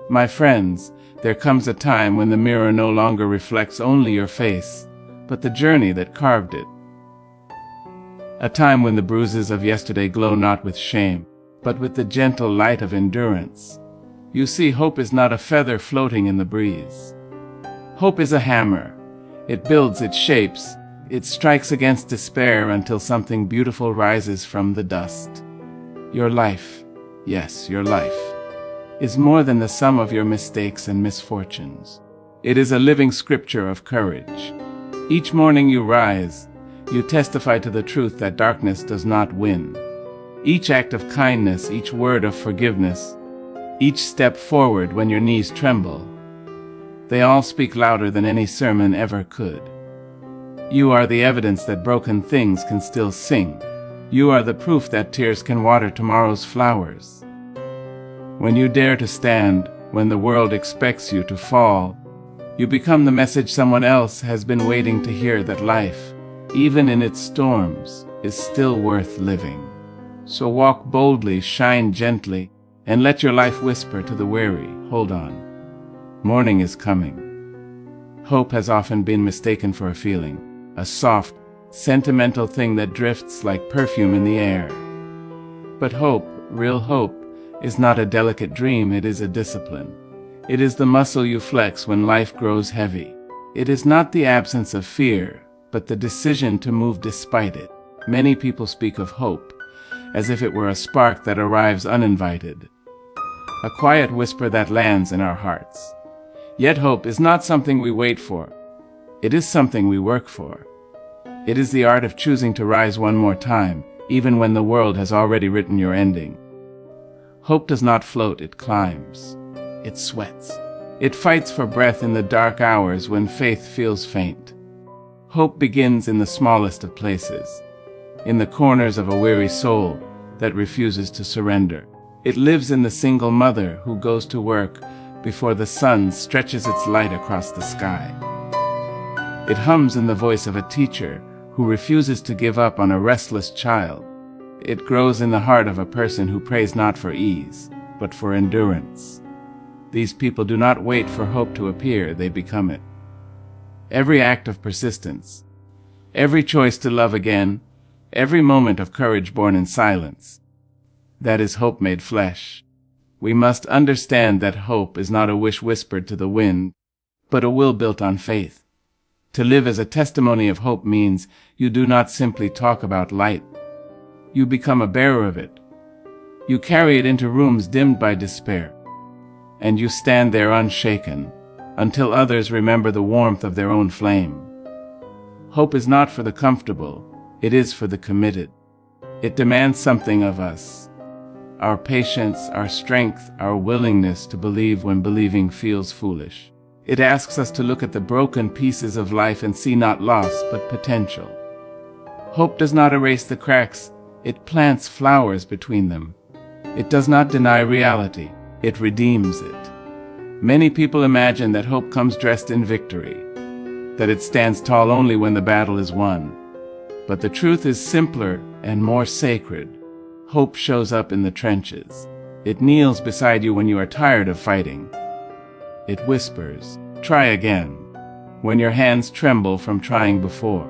My friends, there comes a time when the mirror no longer reflects only your face, but the journey that carved it. A time when the bruises of yesterday glow not with shame, but with the gentle light of endurance. You see, hope is not a feather floating in the breeze. Hope is a hammer. It builds, it shapes, it strikes against despair until something beautiful rises from the dust. Your life, yes, your life, is more than the sum of your mistakes and misfortunes. It is a living scripture of courage. Each morning you rise, you testify to the truth that darkness does not win. Each act of kindness, each word of forgiveness, each step forward when your knees tremble, they all speak louder than any sermon ever could. You are the evidence that broken things can still sing. You are the proof that tears can water tomorrow's flowers. When you dare to stand, when the world expects you to fall, you become the message someone else has been waiting to hear, that life, even in its storms, is still worth living. So walk boldly, shine gently, and let your life whisper to the weary, hold on. Morning is coming. Hope has often been mistaken for a feeling, a soft, sentimental thing that drifts like perfume in the air. But hope, real hope, is not a delicate dream, it is a discipline. It is the muscle you flex when life grows heavy. It is not the absence of fear, but the decision to move despite it. Many people speak of hope as if it were a spark that arrives uninvited, a quiet whisper that lands in our hearts. Yet hope is not something we wait for. It is something we work for. It is the art of choosing to rise one more time, even when the world has already written your ending. Hope does not float, it climbs. It sweats. It fights for breath in the dark hours when faith feels faint. Hope begins in the smallest of places, in the corners of a weary soul that refuses to surrender. It lives in the single mother who goes to work before the sun stretches its light across the sky. It hums in the voice of a teacher who refuses to give up on a restless child. It grows in the heart of a person who prays not for ease, but for endurance. These people do not wait for hope to appear, they become it. Every act of persistence, every choice to love again, every moment of courage born in silence, that is hope made flesh. We must understand that hope is not a wish whispered to the wind, but a will built on faith. To live as a testimony of hope means you do not simply talk about light. You become a bearer of it. You carry it into rooms dimmed by despair, and you stand there unshaken until others remember the warmth of their own flame. Hope is not for the comfortable, it is for the committed. It demands something of us. Our patience, our strength, our willingness to believe when believing feels foolish. It asks us to look at the broken pieces of life and see not loss, but potential. Hope does not erase the cracks, it plants flowers between them. It does not deny reality, it redeems it. Many people imagine that hope comes dressed in victory, that it stands tall only when the battle is won. But the truth is simpler and more sacred. Hope shows up in the trenches. It kneels beside you when you are tired of fighting. It whispers, "Try again," when your hands tremble from trying before.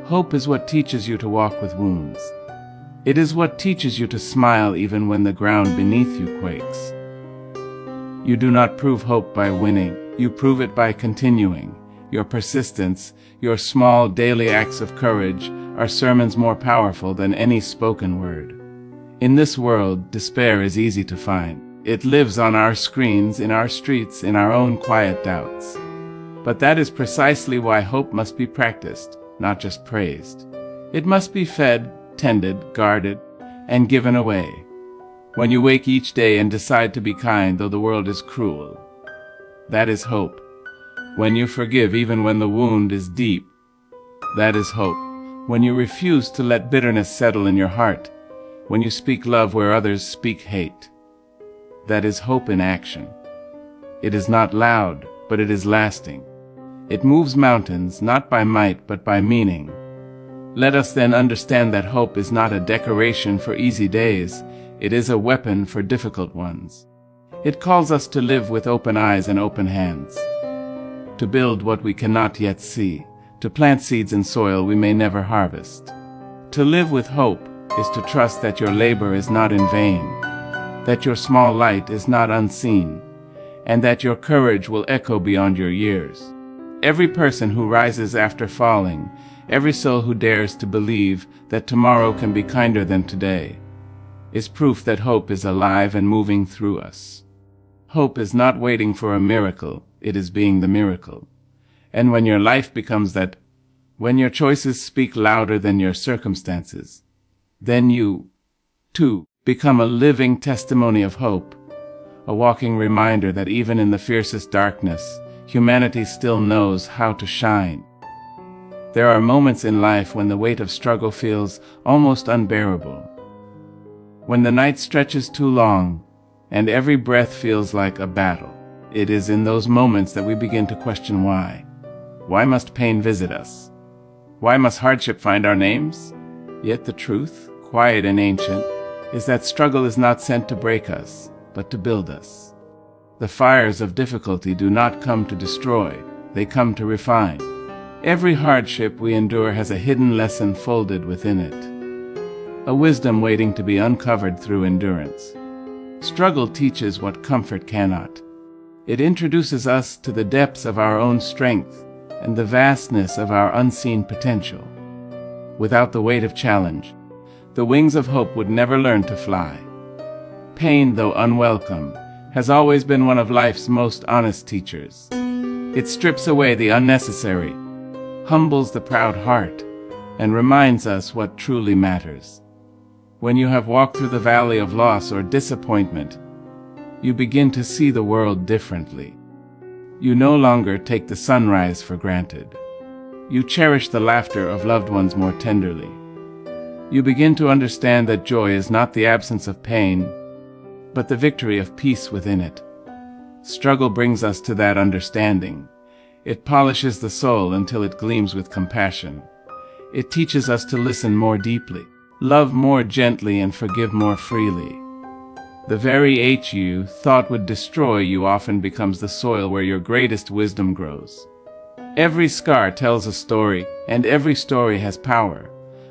Hope is what teaches you to walk with wounds. It is what teaches you to smile even when the ground beneath you quakes. You do not prove hope by winning, you prove it by continuing. Your persistence, your small daily acts of courage are sermons more powerful than any spoken word. In this world, despair is easy to find. It lives on our screens, in our streets, in our own quiet doubts. But that is precisely why hope must be practiced, not just praised. It must be fed, tended, guarded, and given away. When you wake each day and decide to be kind though the world is cruel, that is hope. When you forgive even when the wound is deep, that is hope. When you refuse to let bitterness settle in your heart, when you speak love where others speak hate, that is hope in action. It is not loud, but it is lasting. It moves mountains, not by might, but by meaning. Let us then understand that hope is not a decoration for easy days, it is a weapon for difficult ones. It calls us to live with open eyes and open hands, to build what we cannot yet see, to plant seeds in soil we may never harvest. To live with hope is to trust that your labor is not in vain, that your small light is not unseen, and that your courage will echo beyond your years. Every person who rises after falling, every soul who dares to believe that tomorrow can be kinder than today, is proof that hope is alive and moving through us. Hope is not waiting for a miracle, it is being the miracle. And when your life becomes that, when your choices speak louder than your circumstances, then you, too, become a living testimony of hope, a walking reminder that even in the fiercest darkness, humanity still knows how to shine. There are moments in life when the weight of struggle feels almost unbearable, when the night stretches too long and every breath feels like a battle. It is in those moments that we begin to question why. Why must pain visit us? Why must hardship find our names? Yet the truth, quiet and ancient, is that struggle is not sent to break us, but to build us. The fires of difficulty do not come to destroy, they come to refine. Every hardship we endure has a hidden lesson folded within it, a wisdom waiting to be uncovered through endurance. Struggle teaches what comfort cannot. It introduces us to the depths of our own strength and the vastness of our unseen potential. Without the weight of challenge, the wings of hope would never learn to fly. Pain, though unwelcome, has always been one of life's most honest teachers. It strips away the unnecessary, humbles the proud heart, and reminds us what truly matters. When you have walked through the valley of loss or disappointment, you begin to see the world differently. You no longer take the sunrise for granted. You cherish the laughter of loved ones more tenderly. You begin to understand that joy is not the absence of pain, but the victory of peace within it. Struggle brings us to that understanding. It polishes the soul until it gleams with compassion. It teaches us to listen more deeply, love more gently, and forgive more freely. The very hate you thought would destroy you often becomes the soil where your greatest wisdom grows. Every scar tells a story, and every story has power.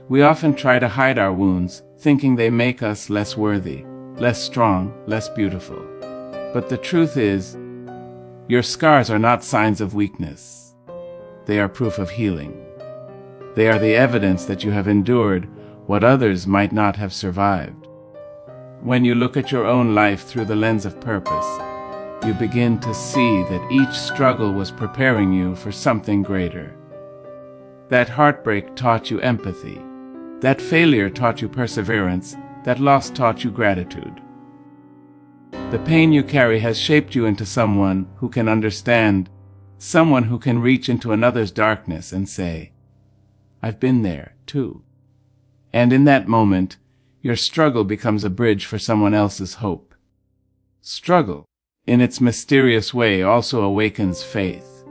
We often try to hide our wounds, thinking they make us less worthy, less strong, less beautiful. But the truth is, your scars are not signs of weakness. They are proof of healing. They are the evidence that you have endured what others might not have survived. When you look at your own life through the lens of purpose, you begin to see that each struggle was preparing you for something greater. That heartbreak taught you empathy. That failure taught you perseverance. That loss taught you gratitude. The pain you carry has shaped you into someone who can understand, someone who can reach into another's darkness and say, "I've been there, too." And in that moment, your struggle becomes a bridge for someone else's hope. Struggle, in its mysterious way, also awakens faith.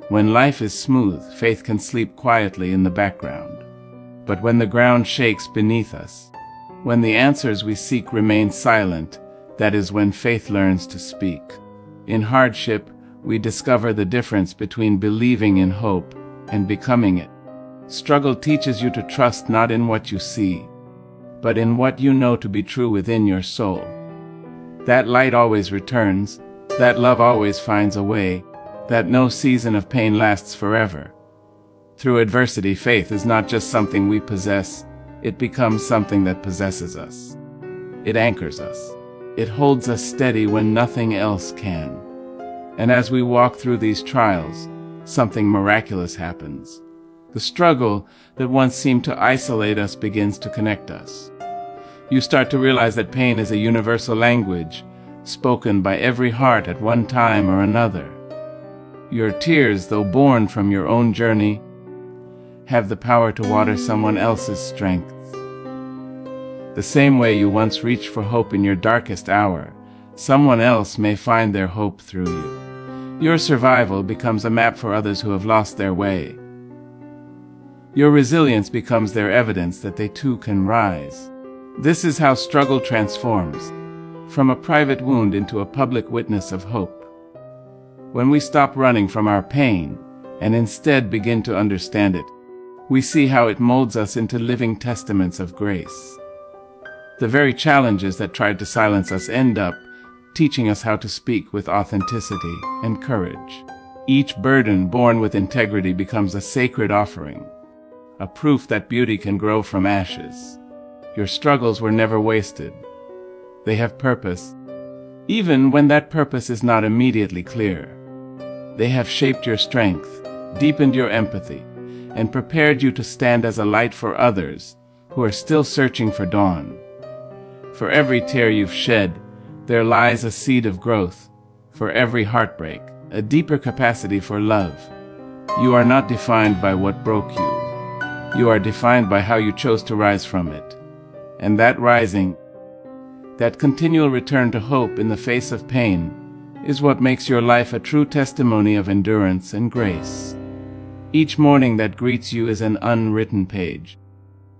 When life is smooth, faith can sleep quietly in the background. But when the ground shakes beneath us, when the answers we seek remain silent, that is when faith learns to speak. In hardship, we discover the difference between believing in hope and becoming it. Struggle teaches you to trust not in what you see, but in what you know to be true within your soul. That light always returns, that love always finds a way, that no season of pain lasts forever. Through adversity, faith is not just something we possess, it becomes something that possesses us. It anchors us. It holds us steady when nothing else can. And as we walk through these trials, something miraculous happens. The struggle that once seemed to isolate us begins to connect us. You start to realize that pain is a universal language, spoken by every heart at one time or another. Your tears, though born from your own journey, have the power to water someone else's strength. The same way you once reached for hope in your darkest hour, someone else may find their hope through you. Your survival becomes a map for others who have lost their way. Your resilience becomes their evidence that they too can rise. This is how struggle transforms. from a private wound into a public witness of hope. When we stop running from our pain and instead begin to understand it, we see how it molds us into living testaments of grace. The very challenges that tried to silence us end up teaching us how to speak with authenticity and courage. Each burden borne with integrity becomes a sacred offering, a proof that beauty can grow from ashes. Your struggles were never wasted. They have purpose, even when that purpose is not immediately clear. They have shaped your strength, deepened your empathy, and prepared you to stand as a light for others who are still searching for dawn. For every tear you've shed, there lies a seed of growth. For every heartbreak, a deeper capacity for love. You are not defined by what broke you. You are defined by how you chose to rise from it. And that rising, that continual return to hope in the face of pain, is what makes your life a true testimony of endurance and grace. Each morning that greets you is an unwritten page,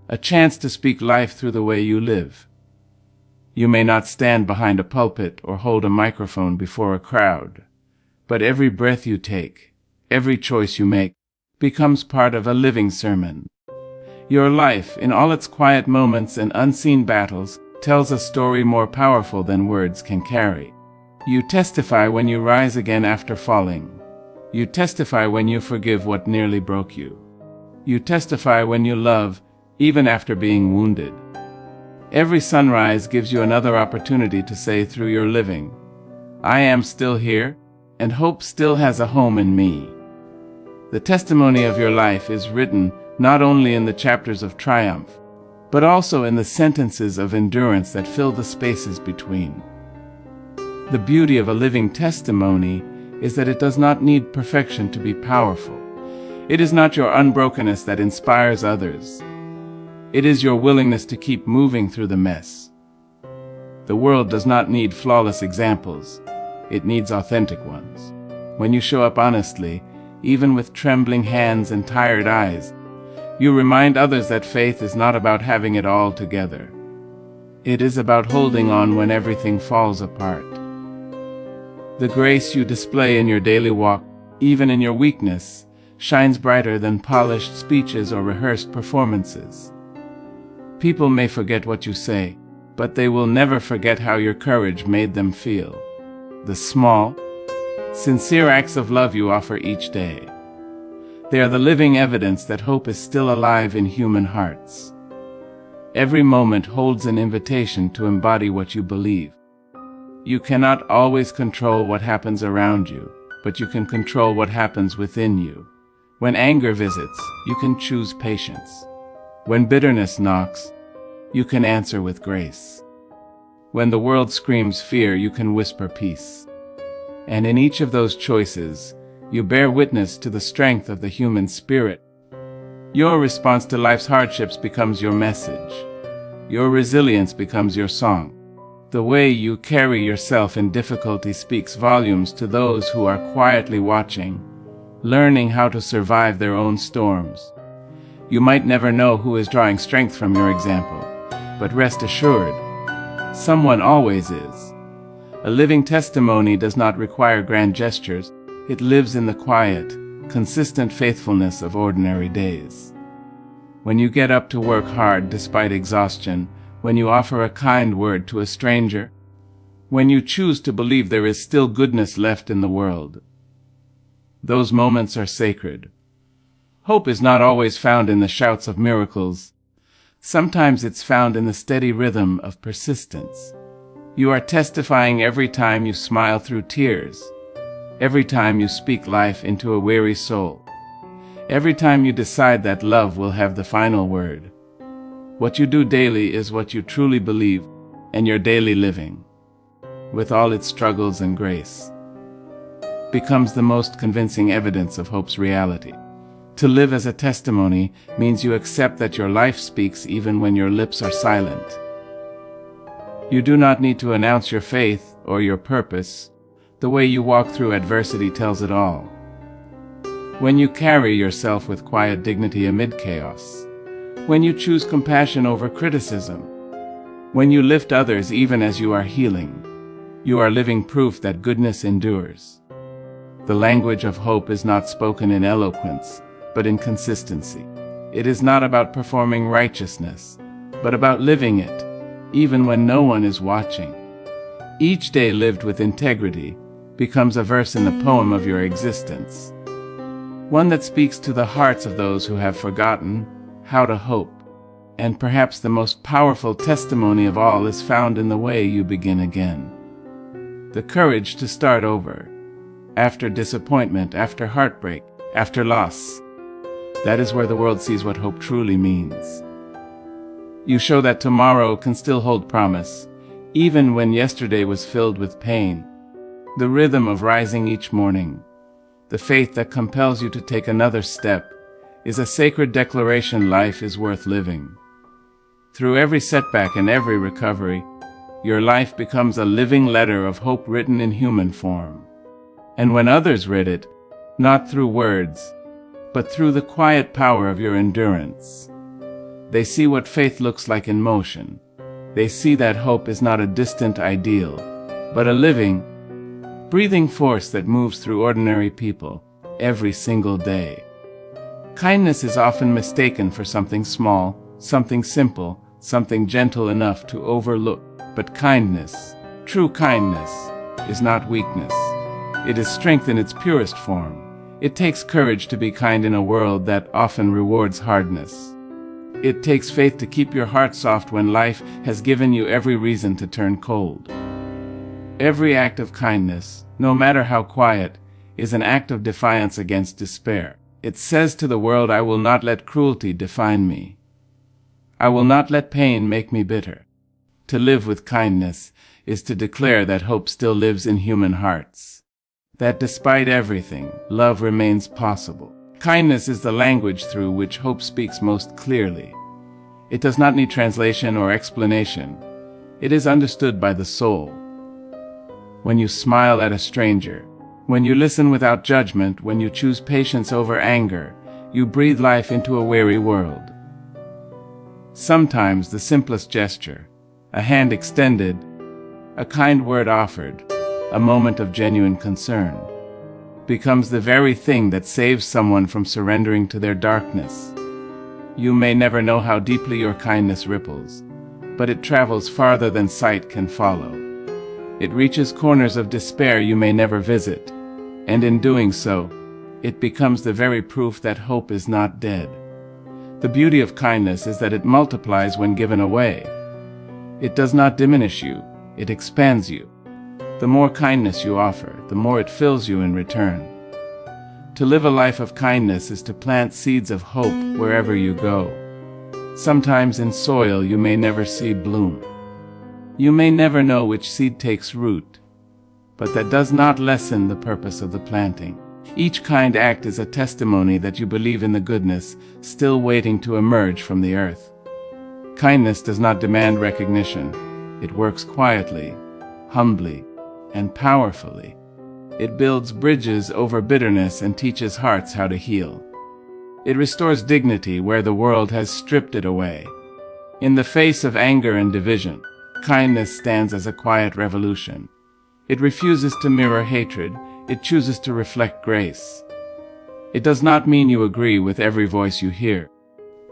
a chance to speak life through the way you live. You may not stand behind a pulpit or hold a microphone before a crowd, but every breath you take, every choice you make, becomes part of a living sermon. Your life, in all its quiet moments and unseen battles, tells a story more powerful than words can carry. You testify when you rise again after falling. You testify when you forgive what nearly broke you. You testify when you love, even after being wounded. Every sunrise gives you another opportunity to say through your living, I am still here, and hope still has a home in me. The testimony of your life is written not only in the chapters of triumph, but also in the sentences of endurance that fill the spaces between. The beauty of a living testimony is that it does not need perfection to be powerful. It is not your unbrokenness that inspires others. It is your willingness to keep moving through the mess. The world does not need flawless examples. It needs authentic ones. When you show up honestly, even with trembling hands and tired eyes, you remind others that faith is not about having it all together. It is about holding on when everything falls apart. The grace you display in your daily walk, even in your weakness, shines brighter than polished speeches or rehearsed performances. People may forget what you say, but they will never forget how your courage made them feel. The small, sincere acts of love you offer each day. They are the living evidence that hope is still alive in human hearts. Every moment holds an invitation to embody what you believe. You cannot always control what happens around you, but you can control what happens within you. When anger visits, you can choose patience. When bitterness knocks, you can answer with grace. When the world screams fear, you can whisper peace. And in each of those choices, you bear witness to the strength of the human spirit. Your response to life's hardships becomes your message. Your resilience becomes your song. The way you carry yourself in difficulty speaks volumes to those who are quietly watching, learning how to survive their own storms. You might never know who is drawing strength from your example, but rest assured, someone always is. A living testimony does not require grand gestures. It lives in the quiet, consistent faithfulness of ordinary days. When you get up to work hard despite exhaustion, when you offer a kind word to a stranger, when you choose to believe there is still goodness left in the world, those moments are sacred. Hope is not always found in the shouts of miracles. Sometimes it's found in the steady rhythm of persistence. You are testifying every time you smile through tears, every time you speak life into a weary soul, every time you decide that love will have the final word. What you do daily is what you truly believe, and your daily living, with all its struggles and grace, becomes the most convincing evidence of hope's reality. To live as a testimony means you accept that your life speaks even when your lips are silent. You do not need to announce your faith or your purpose. The way you walk through adversity tells it all. When you carry yourself with quiet dignity amid chaos, when you choose compassion over criticism, When you lift others even as you are healing, you are living proof that goodness endures. The language of hope is not spoken in eloquence, but in consistency. It is not about performing righteousness, but about living it, even when no one is watching. Each day lived with integrity becomes a verse in the poem of your existence, one that speaks to the hearts of those who have forgotten how to hope. And perhaps the most powerful testimony of all is found in the way you begin again. The courage to start over, after disappointment, after heartbreak, after loss. That is where the world sees what hope truly means. You show that tomorrow can still hold promise, even when yesterday was filled with pain. The rhythm of rising each morning, the faith that compels you to take another step, is a sacred declaration life is worth living. Through every setback and every recovery, your life becomes a living letter of hope written in human form. And when others read it, not through words, but through the quiet power of your endurance, they see what faith looks like in motion. They see that hope is not a distant ideal, but a living, breathing force that moves through ordinary people every single day. Kindness is often mistaken for something small, something simple, something gentle enough to overlook. But kindness, true kindness, is not weakness. It is strength in its purest form. It takes courage to be kind in a world that often rewards hardness. It takes faith to keep your heart soft when life has given you every reason to turn cold. Every act of kindness, no matter how quiet, is an act of defiance against despair. It says to the world, I will not let cruelty define me. I will not let pain make me bitter. To live with kindness is to declare that hope still lives in human hearts. That despite everything, love remains possible. Kindness is the language through which hope speaks most clearly. It does not need translation or explanation. It is understood by the soul. When you smile at a stranger, when you listen without judgment, when you choose patience over anger, you breathe life into a weary world. Sometimes the simplest gesture, a hand extended, a kind word offered, a moment of genuine concern, becomes the very thing that saves someone from surrendering to their darkness. You may never know how deeply your kindness ripples, but it travels farther than sight can follow. It reaches corners of despair you may never visit, and in doing so, it becomes the very proof that hope is not dead. The beauty of kindness is that it multiplies when given away. It does not diminish you, it expands you. The more kindness you offer, the more it fills you in return. To live a life of kindness is to plant seeds of hope wherever you go. Sometimes in soil you may never see bloom. You may never know which seed takes root, but that does not lessen the purpose of the planting. Each kind act is a testimony that you believe in the goodness still waiting to emerge from the earth. Kindness does not demand recognition. It works quietly, humbly, and powerfully. It builds bridges over bitterness and teaches hearts how to heal. It restores dignity where the world has stripped it away. In the face of anger and division, kindness stands as a quiet revolution. It refuses to mirror hatred. It chooses to reflect grace. It does not mean you agree with every voice you hear,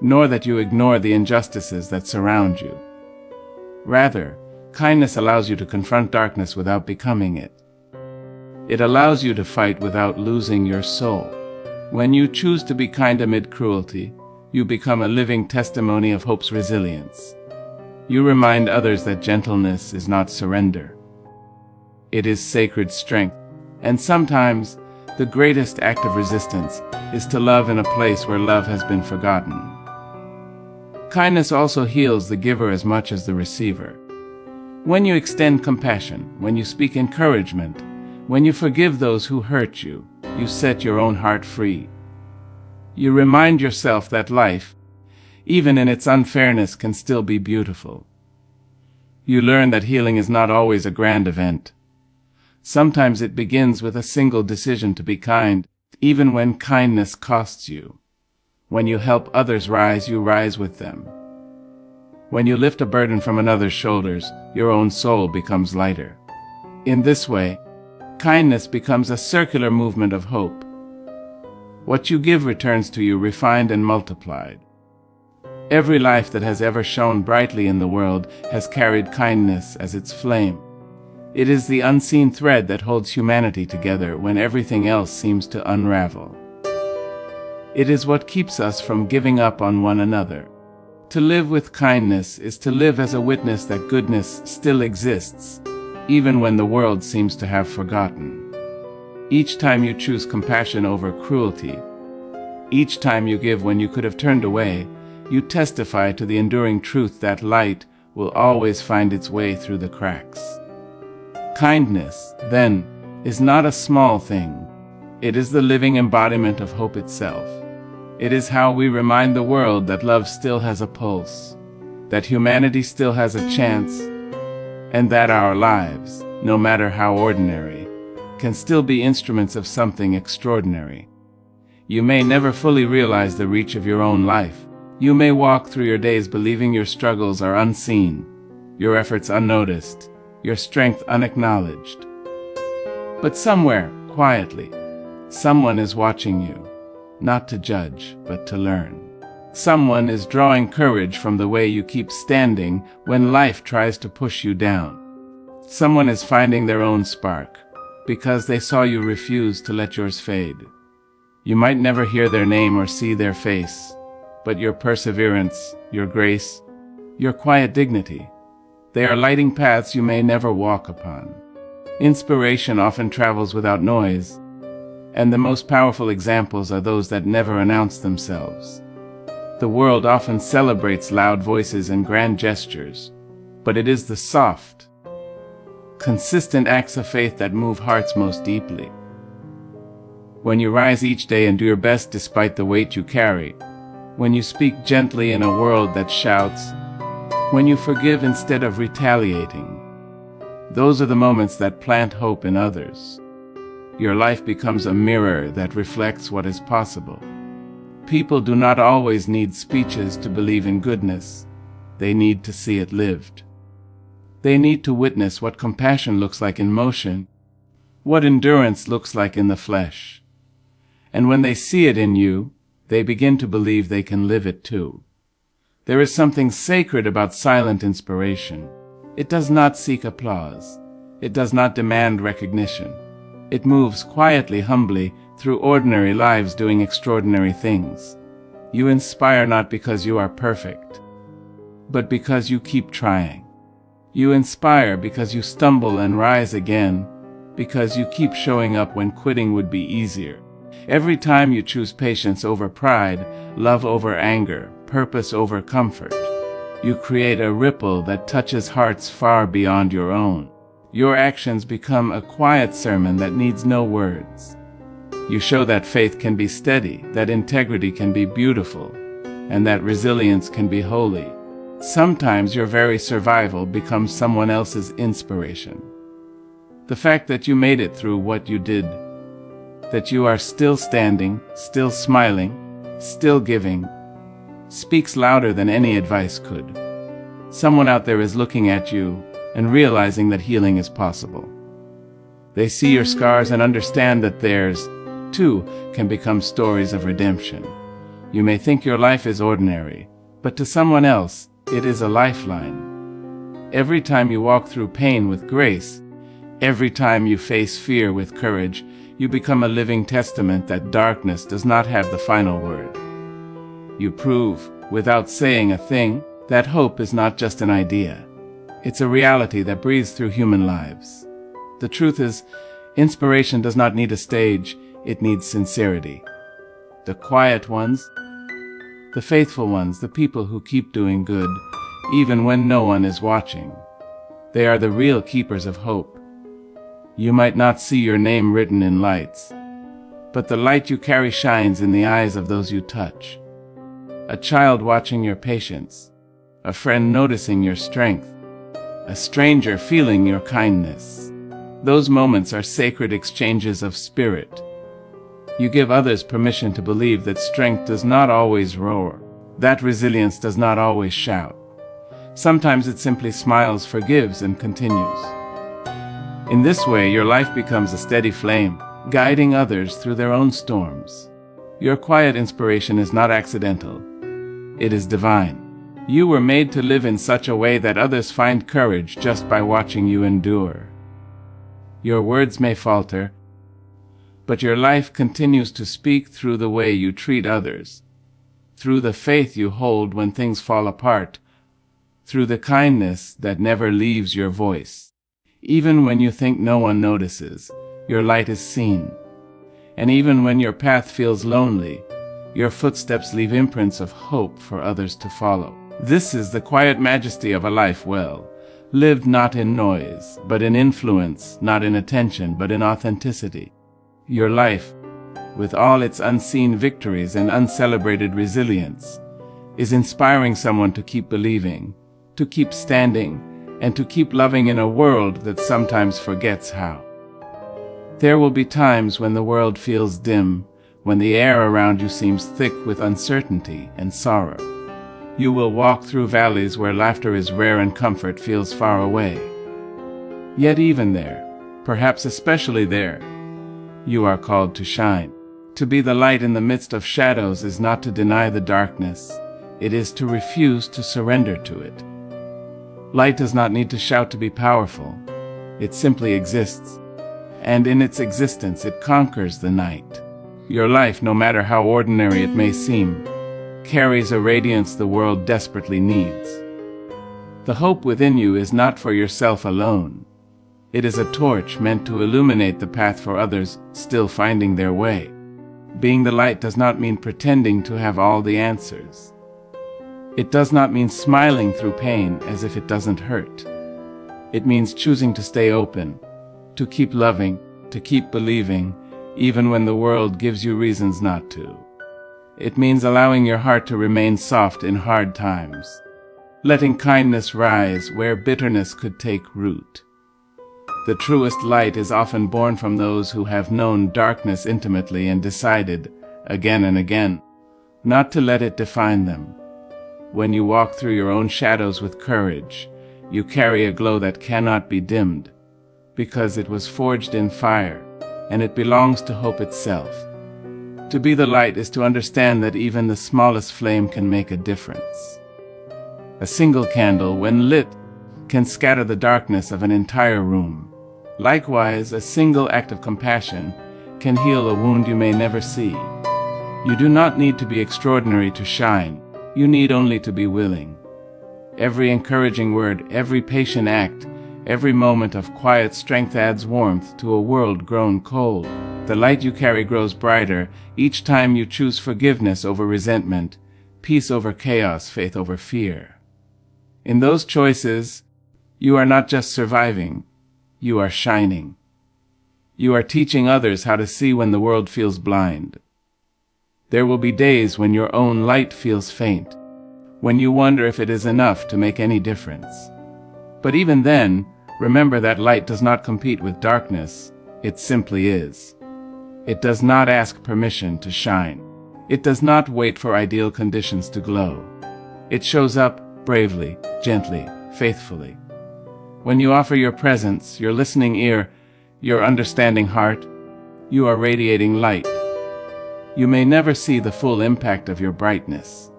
nor that you ignore the injustices that surround you. Rather, kindness allows you to confront darkness without becoming it. It allows you to fight without losing your soul. When you choose to be kind amid cruelty, you become a living testimony of hope's resilience. You remind others that gentleness is not surrender. It is sacred strength. And sometimes, the greatest act of resistance is to love in a place where love has been forgotten. Kindness also heals the giver as much as the receiver. When you extend compassion, when you speak encouragement, when you forgive those who hurt you, you set your own heart free. You remind yourself that life, even in its unfairness, can still be beautiful. You learn that healing is not always a grand event. Sometimes it begins with a single decision to be kind, even when kindness costs you. When you help others rise, you rise with them. When you lift a burden from another's shoulders, your own soul becomes lighter. In this way, kindness becomes a circular movement of hope. What you give returns to you refined and multiplied. Every life that has ever shone brightly in the world has carried kindness as its flame. It is the unseen thread that holds humanity together when everything else seems to unravel. It is what keeps us from giving up on one another. To live with kindness is to live as a witness that goodness still exists, even when the world seems to have forgotten. Each time you choose compassion over cruelty, each time you give when you could have turned away, you testify to the enduring truth that light will always find its way through the cracks. Kindness, then, is not a small thing. It is the living embodiment of hope itself. It is how we remind the world that love still has a pulse, that humanity still has a chance, and that our lives, no matter how ordinary, can still be instruments of something extraordinary. You may never fully realize the reach of your own life. You may walk through your days believing your struggles are unseen, your efforts unnoticed, your strength unacknowledged. But somewhere, quietly, someone is watching you, not to judge, but to learn. Someone is drawing courage from the way you keep standing when life tries to push you down. Someone is finding their own spark, because they saw you refuse to let yours fade. You might never hear their name or see their face, but your perseverance, your grace, your quiet dignity, they are lighting paths you may never walk upon. Inspiration often travels without noise, and the most powerful examples are those that never announce themselves. The world often celebrates loud voices and grand gestures, but it is the soft, consistent acts of faith that move hearts most deeply. When you rise each day and do your best despite the weight you carry, when you speak gently in a world that shouts, when you forgive instead of retaliating, those are the moments that plant hope in others. Your life becomes a mirror that reflects what is possible. People do not always need speeches to believe in goodness. They need to see it lived. They need to witness what compassion looks like in motion, what endurance looks like in the flesh. And when they see it in you, they begin to believe they can live it too. There is something sacred about silent inspiration. It does not seek applause. It does not demand recognition. It moves quietly, humbly, through ordinary lives doing extraordinary things. You inspire not because you are perfect, but because you keep trying. You inspire because you stumble and rise again, because you keep showing up when quitting would be easier. Every time you choose patience over pride, love over anger, purpose over comfort, you create a ripple that touches hearts far beyond your own. Your actions become a quiet sermon that needs no words. You show that faith can be steady, that integrity can be beautiful, and that resilience can be holy. Sometimes your very survival becomes someone else's inspiration. The fact that you made it through what you did, that you are still standing, still smiling, still giving, speaks louder than any advice could. Someone out there is looking at you and realizing that healing is possible. They see your scars and understand that theirs, too, can become stories of redemption. You may think your life is ordinary, but to someone else, it is a lifeline. Every time you walk through pain with grace, every time you face fear with courage, you become a living testament that darkness does not have the final word. You prove, without saying a thing, that hope is not just an idea. It's a reality that breathes through human lives. The truth is, inspiration does not need a stage, it needs sincerity. The quiet ones, the faithful ones, the people who keep doing good, even when no one is watching. They are the real keepers of hope. You might not see your name written in lights, but the light you carry shines in the eyes of those you touch. A child watching your patience, a friend noticing your strength, a stranger feeling your kindness. Those moments are sacred exchanges of spirit. You give others permission to believe that strength does not always roar, that resilience does not always shout. Sometimes it simply smiles, forgives, and continues. In this way, your life becomes a steady flame, guiding others through their own storms. Your quiet inspiration is not accidental. It is divine. You were made to live in such a way that others find courage just by watching you endure. Your words may falter, but your life continues to speak through the way you treat others, through the faith you hold when things fall apart, through the kindness that never leaves your voice. Even when you think no one notices, your light is seen. And even when your path feels lonely, your footsteps leave imprints of hope for others to follow. This is the quiet majesty of a life well lived, not in noise, but in influence, not in attention, but in authenticity. Your life, with all its unseen victories and uncelebrated resilience, is inspiring someone to keep believing, to keep standing, and to keep loving in a world that sometimes forgets how. There will be times when the world feels dim, when the air around you seems thick with uncertainty and sorrow. You will walk through valleys where laughter is rare and comfort feels far away. Yet even there, perhaps especially there, you are called to shine. To be the light in the midst of shadows is not to deny the darkness. It is to refuse to surrender to it. Light does not need to shout to be powerful. It simply exists. And in its existence, it conquers the night. Your life, no matter how ordinary it may seem, carries a radiance the world desperately needs. The hope within you is not for yourself alone. It is a torch meant to illuminate the path for others still finding their way. Being the light does not mean pretending to have all the answers. It does not mean smiling through pain as if it doesn't hurt. It means choosing to stay open, to keep loving, to keep believing, even when the world gives you reasons not to. It means allowing your heart to remain soft in hard times, letting kindness rise where bitterness could take root. The truest light is often born from those who have known darkness intimately and decided, again and again, not to let it define them. When you walk through your own shadows with courage, you carry a glow that cannot be dimmed, because it was forged in fire, and it belongs to hope itself. To be the light is to understand that even the smallest flame can make a difference. A single candle, when lit, can scatter the darkness of an entire room. Likewise, a single act of compassion can heal a wound you may never see. You do not need to be extraordinary to shine. You need only to be willing. Every encouraging word, every patient act, every moment of quiet strength adds warmth to a world grown cold. The light you carry grows brighter each time you choose forgiveness over resentment, peace over chaos, faith over fear. In those choices, you are not just surviving, you are shining. You are teaching others how to see when the world feels blind. There will be days when your own light feels faint, when you wonder if it is enough to make any difference. But even then, remember that light does not compete with darkness, it simply is. It does not ask permission to shine. It does not wait for ideal conditions to glow. It shows up bravely, gently, faithfully. When you offer your presence, your listening ear, your understanding heart, you are radiating light. You may never see the full impact of your brightness,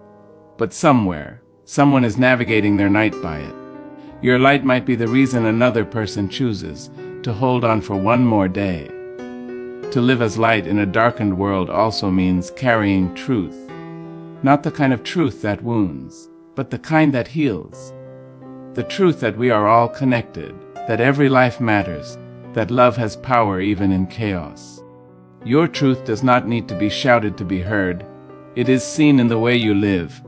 but somewhere, someone is navigating their night by it. Your light might be the reason another person chooses to hold on for one more day. To live as light in a darkened world also means carrying truth. Not the kind of truth that wounds, but the kind that heals. The truth that we are all connected, that every life matters, that love has power even in chaos. Your truth does not need to be shouted to be heard. It is seen in the way you live,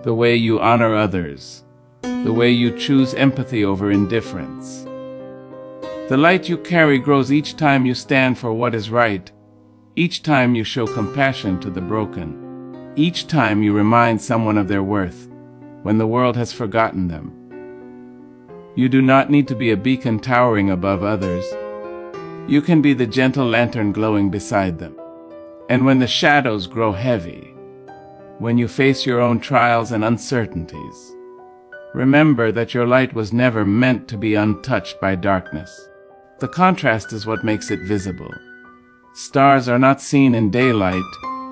the way you honor others, the way you choose empathy over indifference. The light you carry grows each time you stand for what is right, each time you show compassion to the broken, each time you remind someone of their worth when the world has forgotten them. You do not need to be a beacon towering above others. You can be the gentle lantern glowing beside them. And when the shadows grow heavy, when you face your own trials and uncertainties, Remember that your light was never meant to be untouched by darkness. The contrast is what makes it visible. Stars are not seen in daylight,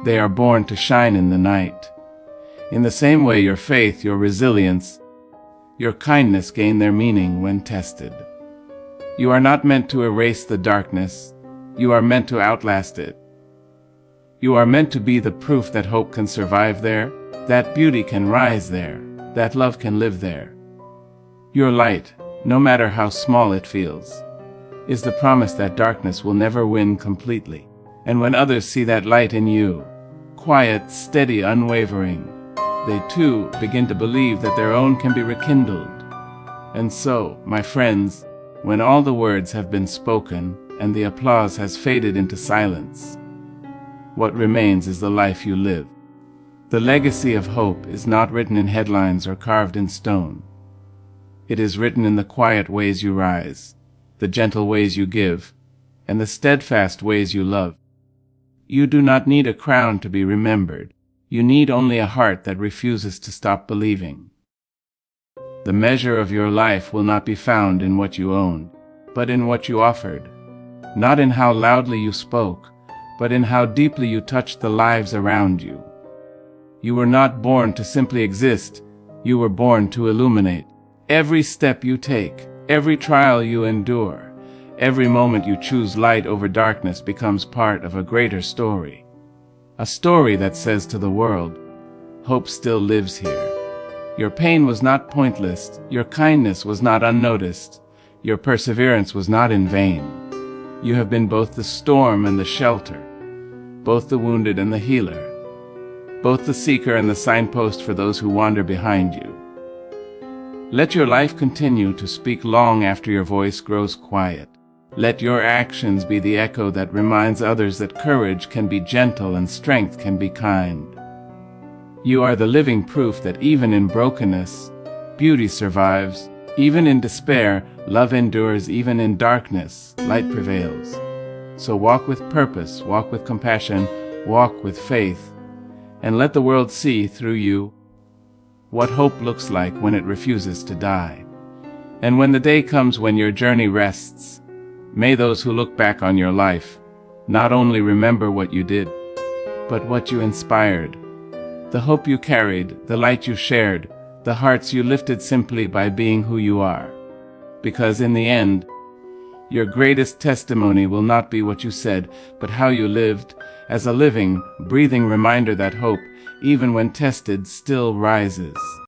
they are born to shine in the night. In the same way, your faith, your resilience, your kindness gain their meaning when tested. You are not meant to erase the darkness, you are meant to outlast it. You are meant to be the proof that hope can survive there, that beauty can rise there, that love can live there. Your light, no matter how small it feels, is the promise that darkness will never win completely. And when others see that light in you, quiet, steady, unwavering, they too begin to believe that their own can be rekindled. And so, my friends, when all the words have been spoken and the applause has faded into silence, what remains is the life you live. The legacy of hope is not written in headlines or carved in stone. It is written in the quiet ways you rise, the gentle ways you give, and the steadfast ways you love. You do not need a crown to be remembered. You need only a heart that refuses to stop believing. The measure of your life will not be found in what you owned, but in what you offered. Not in how loudly you spoke, but in how deeply you touched the lives around you. You were not born to simply exist, you were born to illuminate. Every step you take, every trial you endure, every moment you choose light over darkness becomes part of a greater story. A story that says to the world, hope still lives here. Your pain was not pointless, your kindness was not unnoticed, your perseverance was not in vain. You have been both the storm and the shelter, both the wounded and the healer, both the seeker and the signpost for those who wander behind you. Let your life continue to speak long after your voice grows quiet. Let your actions be the echo that reminds others that courage can be gentle and strength can be kind. You are the living proof that even in brokenness, beauty survives. Even in despair, love endures. Even in darkness, light prevails. So walk with purpose, walk with compassion, walk with faith, and let the world see through you what hope looks like when it refuses to die. And when the day comes when your journey rests, may those who look back on your life not only remember what you did, but what you inspired, the hope you carried, the light you shared, the hearts you lifted simply by being who you are. Because in the end, your greatest testimony will not be what you said, but how you lived, as a living, breathing reminder that hope, even when tested, still rises.